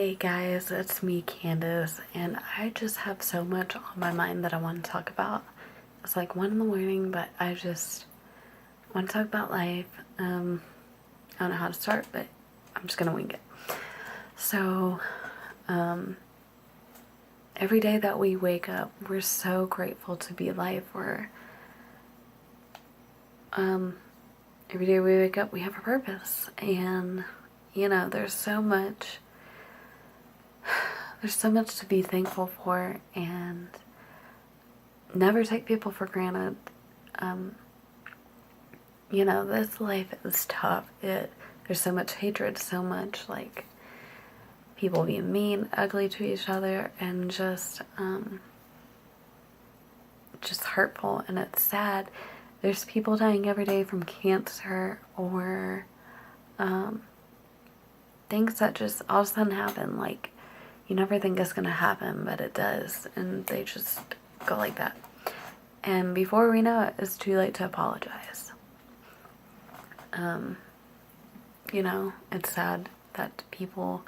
Hey guys, it's me, Candace, and I just have so much on my mind that I want to talk about. It's like 1 in the morning, but I just want to talk about life. I don't know how to start, but I'm just gonna wing it. So, every day that we wake up, we're so grateful to be alive. Every day we wake up, we have a purpose, and there's so much. There's so much to be thankful for, and never take people for granted. This life is tough. There's so much hatred, so much like people being mean, ugly to each other, and just hurtful, and it's sad. There's people dying every day from cancer or things that just all of a sudden happen. Like, you never think it's gonna happen, but it does, and they just go like that. And before we know it, it's too late to apologize. It's sad that people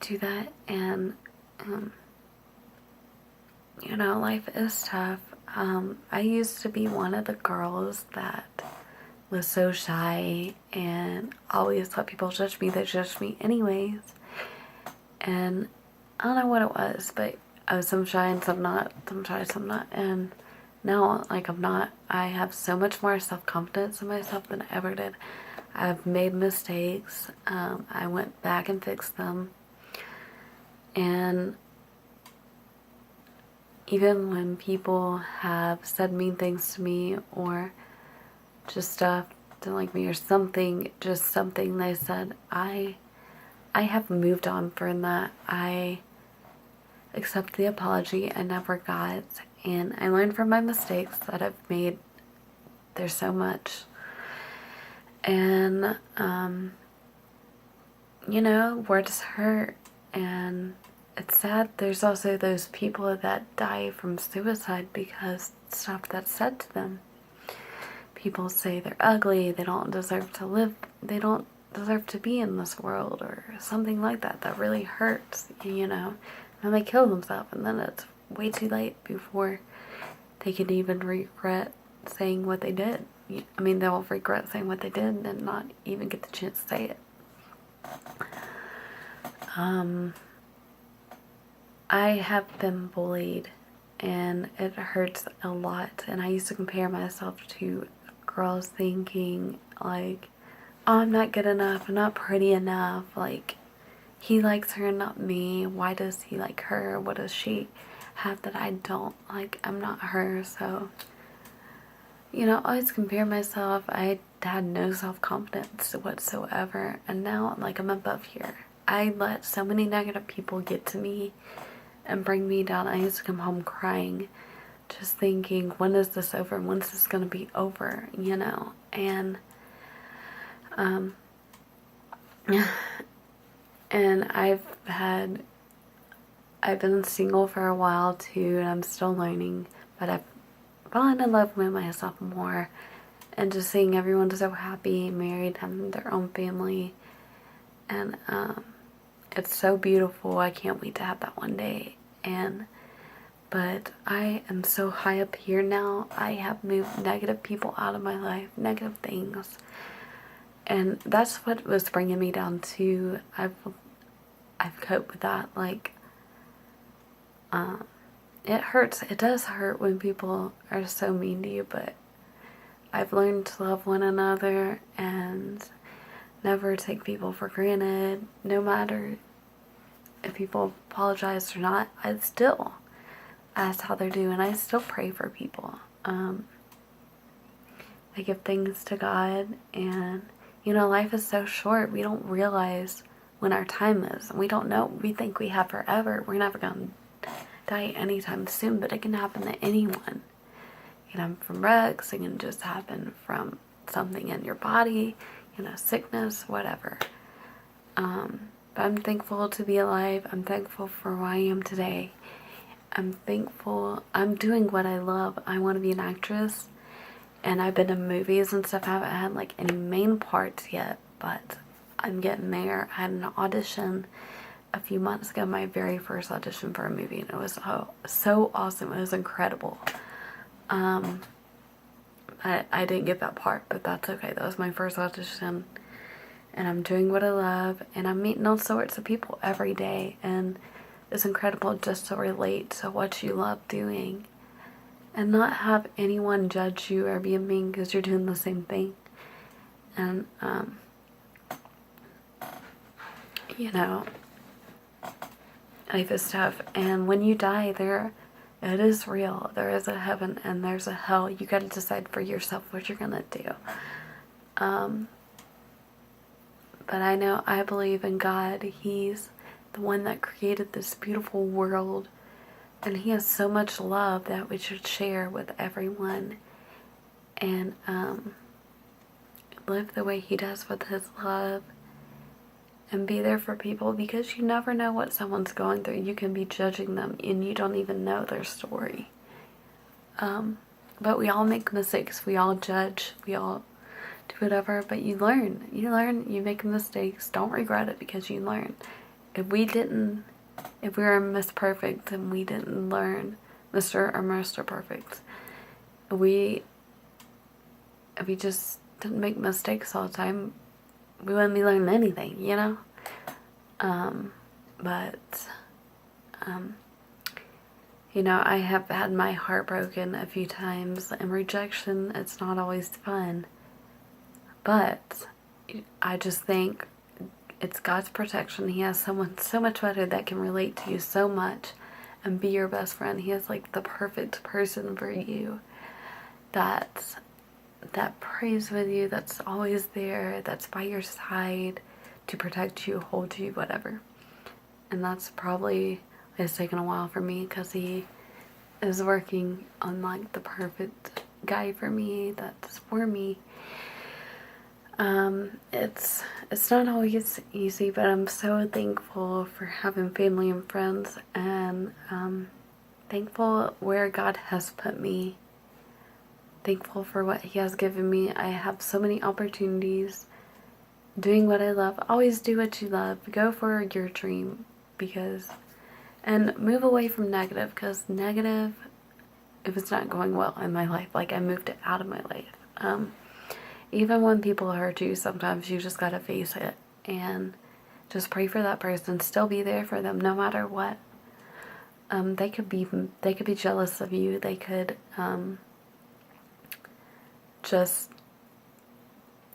do that, and life is tough. I used to be one of the girls that was so shy and always let people judge me. They judged me anyways. And I don't know what it was, but I was some shy and some not, some shy, some not. And now, like, I'm not. I have so much more self-confidence in myself than I ever did. I've made mistakes. I went back and fixed them. And even when people have said mean things to me or just stuff, didn't like me or something, just something they said, I have moved on from that. I accept the apology I never got, and I learned from my mistakes that I've made. There's so much. And, words hurt, and it's sad. There's also those people that die from suicide because stuff that's said to them. People say they're ugly, they don't deserve to live, they don't deserve to be in this world, or something like that. That really hurts, and they kill themselves, and then it's way too late before they can even regret saying what they did. I mean, they'll regret saying what they did and not even get the chance to say it. I have been bullied, and it hurts a lot, and I used to compare myself to girls, thinking like, oh, I'm not good enough, I'm not pretty enough, like, he likes her and not me, why does he like her, what does she have that I don't, like, I'm not her. So, I always compare myself. I had no self-confidence whatsoever, and now, like, I'm above here. I let so many negative people get to me and bring me down. I used to come home crying, just thinking, when is this over, when's this gonna be over, and and I've been single for a while too, and I'm still learning, but I've fallen in love with myself more, and just seeing everyone so happy, married, having their own family, and it's so beautiful. I can't wait to have that one day. But I am so high up here now. I have moved negative people out of my life, negative things, and that's what was bringing me down too. I've coped with that. Like, it hurts. It does hurt when people are so mean to you, but I've learned to love one another and never take people for granted. No matter if people apologize or not, I still ask how they're doing. I still pray for people. I give things to God, and life is so short. We don't realize when our time is. We don't know. We think we have forever. We're never gonna die anytime soon, but it can happen to anyone. It can happen from wrecks. It can just happen from something in your body, sickness, whatever. But I'm thankful to be alive. I'm thankful for who I am today. I'm thankful. I'm doing what I love. I want to be an actress, and I've been in movies and stuff. I haven't had like any main parts yet, but I'm getting there. I had an audition a few months ago, my very first audition for a movie, and it was so awesome. It was incredible. I didn't get that part, but that's okay. That was my first audition, and I'm doing what I love, and I'm meeting all sorts of people every day, and it's incredible just to relate to what you love doing and not have anyone judge you or be mean because you're doing the same thing. And you know, life is tough, and when you die, it is real. There is a heaven and there's a hell. You got to decide for yourself what you're gonna do. But I believe in God. He's the one that created this beautiful world, and He has so much love that we should share with everyone, and live the way He does with His love, and be there for people, because you never know what someone's going through. You can be judging them and you don't even know their story. But we all make mistakes. We all judge. We all do whatever. But you learn. You make mistakes. Don't regret it, because you learn. If we were Miss Perfect and we didn't learn, Mr. or Mr. Perfect, if we just didn't make mistakes all the time, we wouldn't be learning anything, you know? I have had my heart broken a few times, and rejection, it's not always fun. But I just think it's God's protection. He has someone so much better that can relate to you so much and be your best friend. He has like the perfect person for you that prays with you, that's always there, that's by your side to protect you, hold you, whatever. And that's probably, it's taken a while for me, because He is working on like the perfect guy for me, that's for me. It's not always easy, but I'm so thankful for having family and friends, and thankful where God has put me. Thankful for what He has given me. I have so many opportunities doing what I love. Always do what you love. Go for your dream, and move away from negative, because negative, if it's not going well in my life, like I moved it out of my life. Even when people hurt you, sometimes you just gotta face it and just pray for that person. Still be there for them no matter what. They could be jealous of you. They could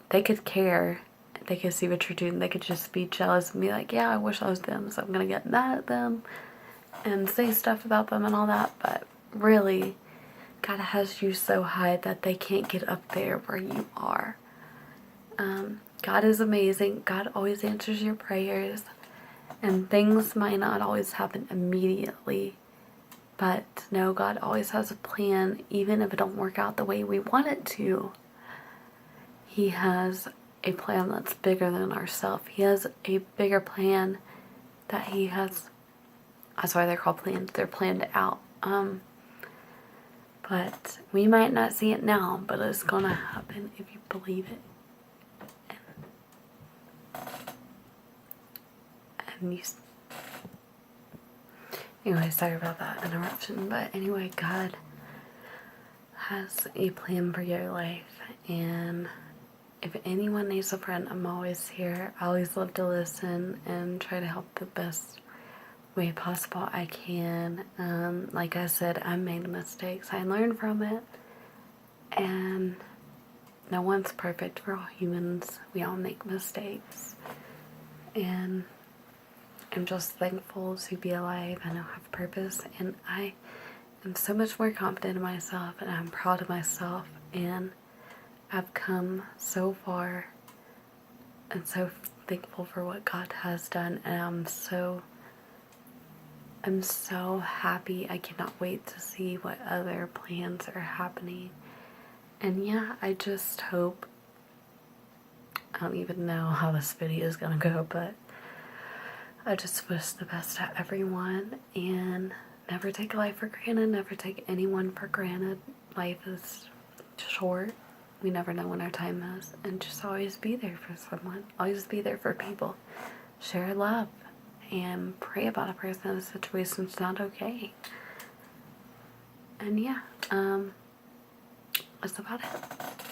they could care. They could see what you're doing. They could just be jealous and be like, yeah, I wish I was them, so I'm gonna get mad at them and say stuff about them and all that. But really, God has you so high that they can't get up there where you are. God is amazing. God always answers your prayers, and things might not always happen immediately, but no, God always has a plan. Even if it don't work out the way we want it to, He has a plan that's bigger than ourselves. He has a bigger plan that He has. That's why they're called plans. They're planned out. But we might not see it now, but it's gonna happen if you believe it. Anyway, sorry about that interruption. But anyway, God has a plan for your life, and if anyone needs a friend, I'm always here. I always love to listen and try to help the best way possible I can. Like I said, I made mistakes. I learned from it, and no one's perfect. We're all humans. We all make mistakes, and I'm just thankful to be alive and I have purpose, and I am so much more confident in myself, and I'm proud of myself, and I've come so far and so thankful for what God has done, and I'm so happy. I cannot wait to see what other plans are happening. And yeah, I just hope, I don't even know how this video is gonna go, but I just wish the best to everyone, and never take life for granted, never take anyone for granted. Life is short, we never know when our time is. And just always be there for someone. Always be there for people. Share love. And pray about a person in a situation that's not okay. And yeah, that's about it.